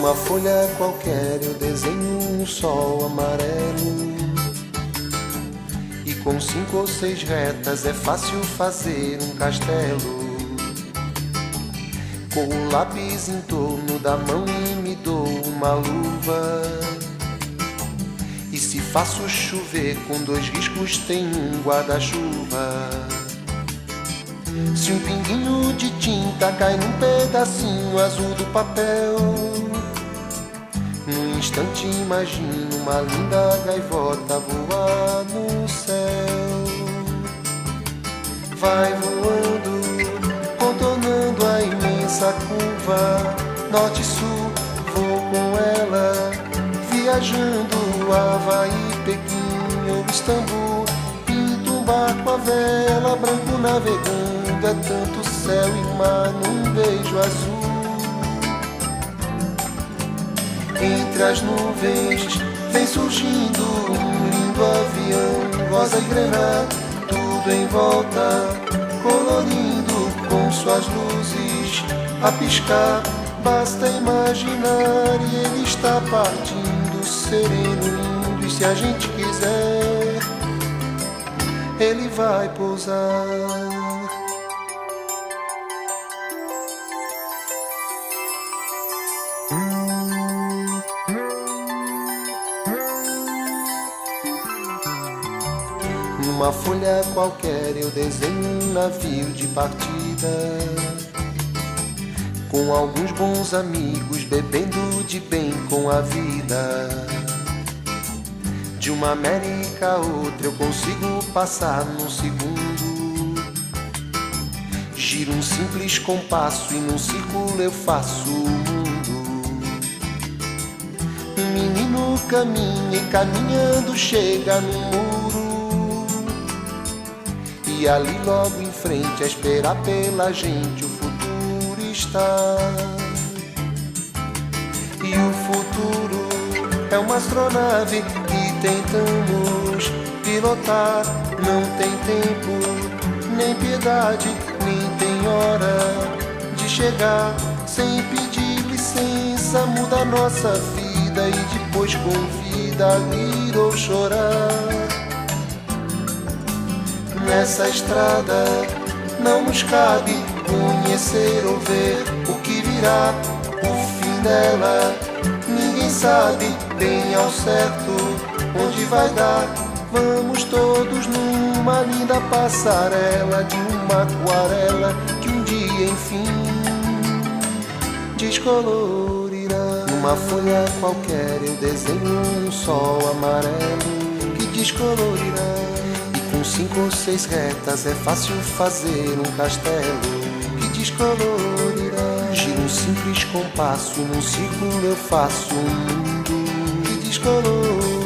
Numa folha qualquer eu desenho um sol amarelo, e com 5 ou 6 retas é fácil fazer um castelo. Com o lápis em torno da mão e me dou uma luva, e se faço chover com 2 riscos tem um guarda-chuva. Se um pinguinho de tinta cai num pedacinho azul do papel, num instante imagino uma linda gaivota voar no céu. Vai voando, contornando a imensa curva, norte e sul, vou com ela, viajando Havaí, Pequim ou Istambul. Pinto um barco à vela, branco navegando, é tanto céu e mar num beijo azul. Entre as nuvens vem surgindo um lindo avião, rosa e grená, tudo em volta, colorindo com suas luzes a piscar. Basta imaginar e ele está partindo, sereno, lindo, e se a gente quiser, ele vai pousar. Numa folha qualquer eu desenho um navio de partida, com alguns bons amigos bebendo de bem com a vida. De uma América a outra eu consigo passar num segundo. Giro um simples compasso e num círculo eu faço o mundo. Um menino caminha e caminhando chega no muro, e ali logo em frente a esperar pela gente o futuro está. E o futuro é uma astronave que tentamos pilotar. Não tem tempo, nem piedade, nem tem hora de chegar. Sem pedir licença muda a nossa vida e depois convida a rir ou chorar. Nessa estrada não nos cabe conhecer ou ver o que virá, o fim dela. Ninguém sabe bem ao certo onde vai dar. Vamos todos numa linda passarela de uma aquarela que um dia enfim descolorirá. Numa folha qualquer eu desenho um sol amarelo que descolorirá. Com 5 ou 6 retas é fácil fazer um castelo que descolorirá. Giro um simples compasso e num círculo eu faço um mundo que descolorirá.